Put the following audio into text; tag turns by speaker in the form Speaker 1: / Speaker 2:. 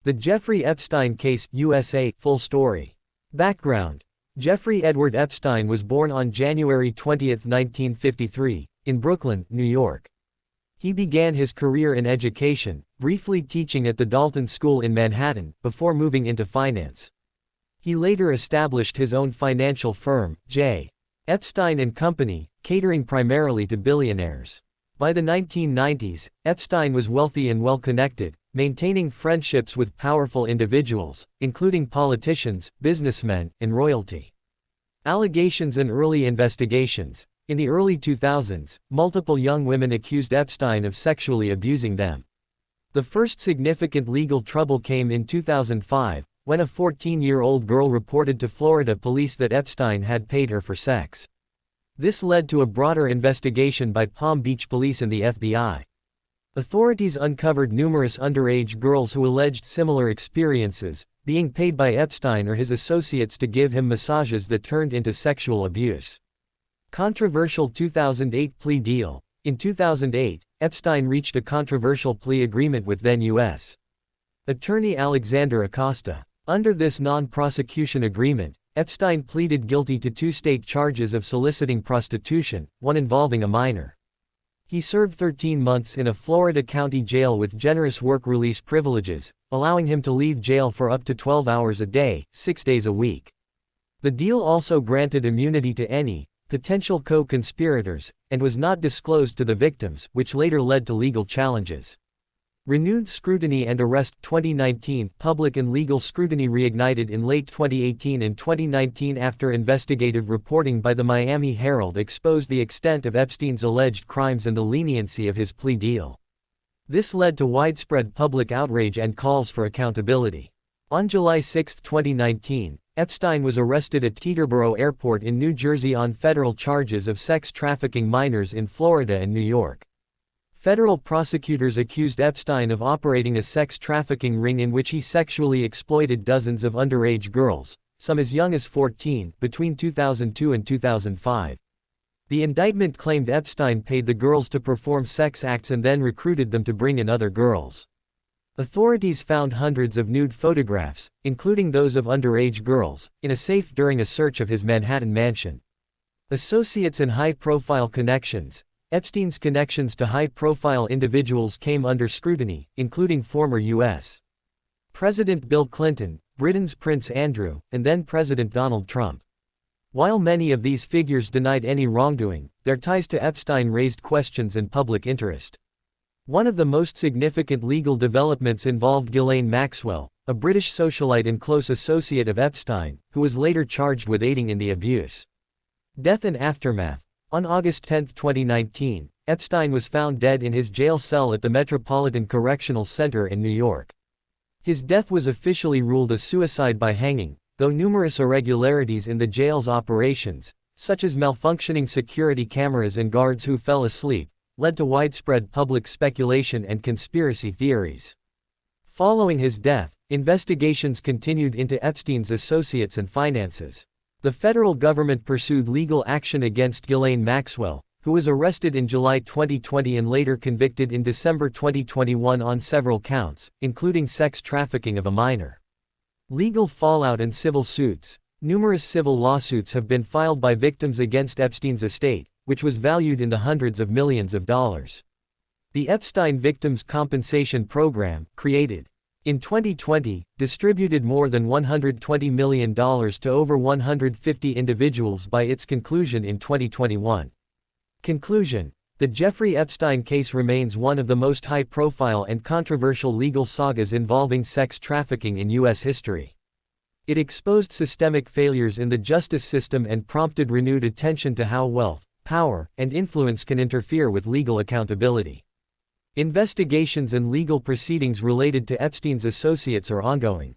Speaker 1: The Jeffrey Epstein Case, USA, full story. Background. Jeffrey Edward Epstein was born on January 20, 1953, in Brooklyn, New York. He began his career in education, briefly teaching at the Dalton School in Manhattan, before moving into finance. He later established his own financial firm, J. Epstein and Company, catering primarily to billionaires. By the 1990s, Epstein was wealthy and well-connected, maintaining friendships with powerful individuals, including politicians, businessmen, and royalty. Allegations and early investigations. In the early 2000s, multiple young women accused Epstein of sexually abusing them. The first significant legal trouble came in 2005, when a 14-year-old girl reported to Florida police that Epstein had paid her for sex. This led to a broader investigation by Palm Beach police and the FBI. Authorities uncovered numerous underage girls who alleged similar experiences, being paid by Epstein or his associates to give him massages that turned into sexual abuse. Controversial 2008 plea deal. In 2008, Epstein reached a controversial plea agreement with then U.S. Attorney Alexander Acosta. Under this non-prosecution agreement, Epstein pleaded guilty to 2 state charges of soliciting prostitution, one involving a minor. He served 13 months in a Florida county jail with generous work release privileges, allowing him to leave jail for up to 12 hours a day, 6 days a week. The deal also granted immunity to any potential co-conspirators, and was not disclosed to the victims, which later led to legal challenges. Renewed scrutiny and arrest. 2019 Public and legal scrutiny reignited in late 2018 and 2019 after investigative reporting by the Miami Herald exposed the extent of Epstein's alleged crimes and the leniency of his plea deal. This led to widespread public outrage and calls for accountability. On July 6, 2019, Epstein was arrested at Teterboro Airport in New Jersey on federal charges of sex trafficking minors in Florida and New York. Federal prosecutors accused Epstein of operating a sex trafficking ring in which he sexually exploited dozens of underage girls, some as young as 14, between 2002 and 2005. The indictment claimed Epstein paid the girls to perform sex acts and then recruited them to bring in other girls. Authorities found hundreds of nude photographs, including those of underage girls, in a safe during a search of his Manhattan mansion. Associates and high-profile connections. Epstein's connections to high-profile individuals came under scrutiny, including former U.S. President Bill Clinton, Britain's Prince Andrew, and then-President Donald Trump. While many of these figures denied any wrongdoing, their ties to Epstein raised questions and public interest. One of the most significant legal developments involved Ghislaine Maxwell, a British socialite and close associate of Epstein, who was later charged with aiding in the abuse. Death and aftermath. On August 10, 2019, Epstein was found dead in his jail cell at the Metropolitan Correctional Center in New York. His death was officially ruled a suicide by hanging, though numerous irregularities in the jail's operations, such as malfunctioning security cameras and guards who fell asleep, led to widespread public speculation and conspiracy theories. Following his death, investigations continued into Epstein's associates and finances. The federal government pursued legal action against Ghislaine Maxwell, who was arrested in July 2020 and later convicted in December 2021 on several counts, including sex trafficking of a minor. Legal fallout and civil suits. Numerous civil lawsuits have been filed by victims against Epstein's estate, which was valued in the hundreds of millions of dollars. The Epstein Victims Compensation Program, created in 2020, distributed more than $120 million to over 150 individuals by its conclusion in 2021. Conclusion. The Jeffrey Epstein case remains one of the most high-profile and controversial legal sagas involving sex trafficking in U.S. history. It exposed systemic failures in the justice system and prompted renewed attention to how wealth, power, and influence can interfere with legal accountability. Investigations and legal proceedings related to Epstein's associates are ongoing.